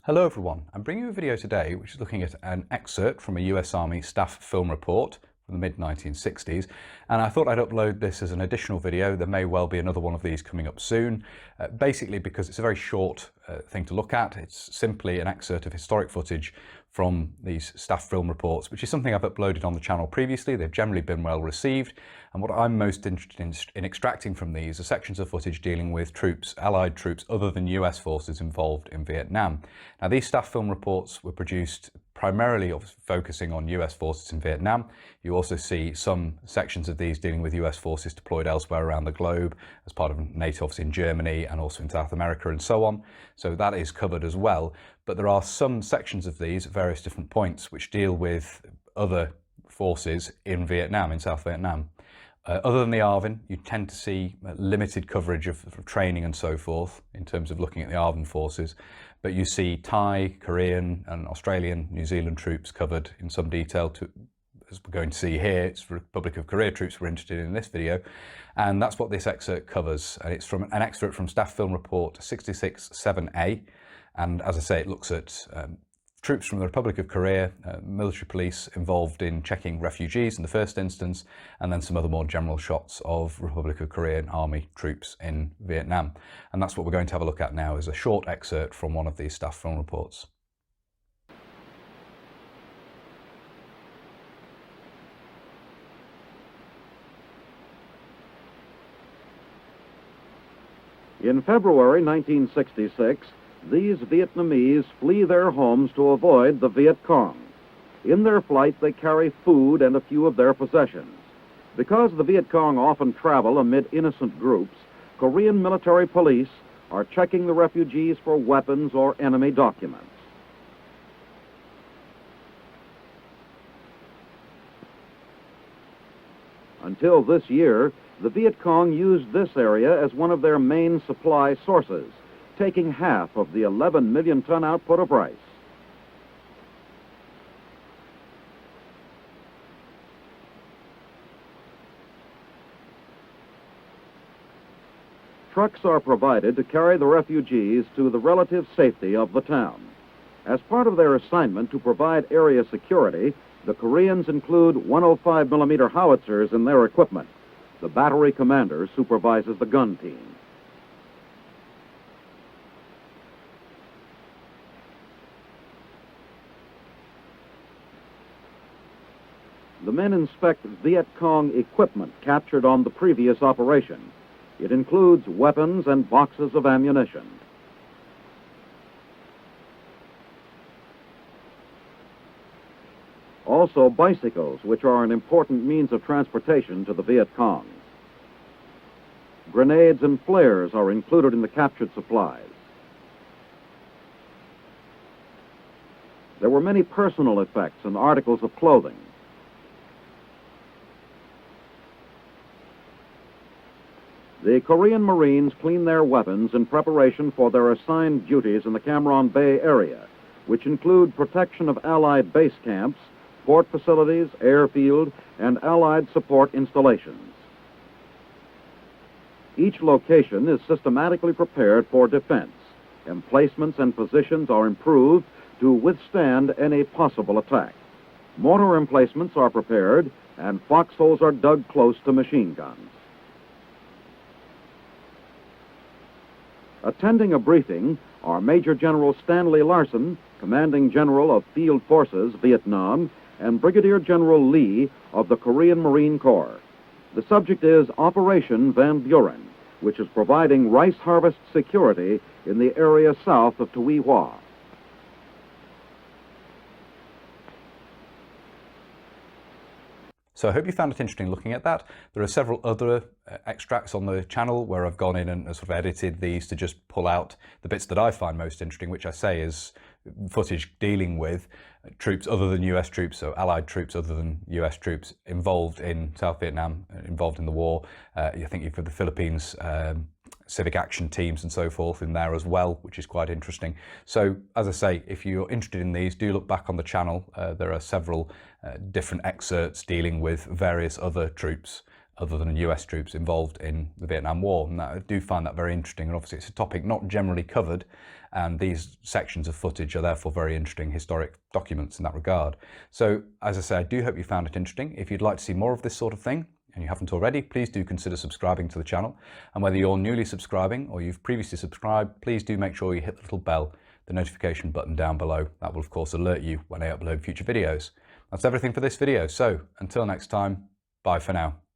Hello everyone, I'm bringing you a video today which is looking at an excerpt from a US Army staff film report from the mid-1960s, and I thought I'd upload this as an additional video. There may well be another one of these coming up soon, basically because it's a very short thing to look at. It's simply an excerpt of historic footage from these staff film reports, which is something I've uploaded on the channel previously. They've generally been well received, and what I'm most interested in extracting from these are sections of footage dealing with troops, Allied troops other than US forces involved in Vietnam. Now, these staff film reports were produced primarily focusing on US forces in Vietnam. You also see some sections of these dealing with US forces deployed elsewhere around the globe as part of NATO, obviously in Germany and also in South America and so on. So that is covered as well. But there are some sections of these at various different points which deal with other forces in Vietnam, in South Vietnam. Other than the ARVN, you tend to see limited coverage of training and so forth in terms of looking at the ARVN forces, but you see Thai, Korean and Australian, New Zealand troops covered in some detail, as we're going to see here. It's Republic of Korea troops we're interested in this video, and that's what this excerpt covers. And it's from an excerpt from Staff Film Report 66-7A, and as I say, it looks at troops from the Republic of Korea, military police involved in checking refugees in the first instance, and then some other more general shots of Republic of Korean Army troops in Vietnam. And that's what we're going to have a look at now, is a short excerpt from one of these staff film reports. In February 1966, these Vietnamese flee their homes to avoid the Viet Cong. In their flight, they carry food and a few of their possessions. Because the Viet Cong often travel amid innocent groups, Korean military police are checking the refugees for weapons or enemy documents. Until this year, the Viet Cong used this area as one of their main supply sources, taking half of the 11 million ton output of rice. Trucks are provided to carry the refugees to the relative safety of the town. As part of their assignment to provide area security, the Koreans include 105 millimeter howitzers in their equipment. The battery commander supervises the gun team. The men inspect Viet Cong equipment captured on the previous operation. It includes weapons and boxes of ammunition. Also bicycles, which are an important means of transportation to the Viet Cong. Grenades and flares are included in the captured supplies. There were many personal effects and articles of clothing. The Korean Marines clean their weapons in preparation for their assigned duties in the Cam Ranh Bay area, which include protection of Allied base camps, port facilities, airfield, and Allied support installations. Each location is systematically prepared for defense. Emplacements and positions are improved to withstand any possible attack. Mortar emplacements are prepared, and foxholes are dug close to machine guns. Attending a briefing are Major General Stanley Larson, Commanding General of Field Forces, Vietnam, and Brigadier General Lee of the Korean Marine Corps. The subject is Operation Van Buren, which is providing rice harvest security in the area south of Tuy Hoa. So I hope you found it interesting looking at that. There are several other extracts on the channel where I've gone in and sort of edited these to just pull out the bits that I find most interesting, which I say is footage dealing with troops other than US troops, so Allied troops other than US troops involved in South Vietnam, involved in the war. I think you've got the Philippines civic action teams and so forth in there as well, which is quite interesting. So as I say, if you're interested in these, do look back on the channel. There are several different excerpts dealing with various other troops other than US troops involved in the Vietnam War. And I do find that very interesting, and obviously it's a topic not generally covered, and these sections of footage are therefore very interesting historic documents in that regard. So as I say, I do hope you found it interesting. If you'd like to see more of this sort of thing, and you haven't already, please do consider subscribing to the channel. And whether you're newly subscribing or you've previously subscribed, please do make sure you hit the little bell, the notification button down below. That will of course alert you when I upload future videos. That's everything for this video. So until next time, bye for now.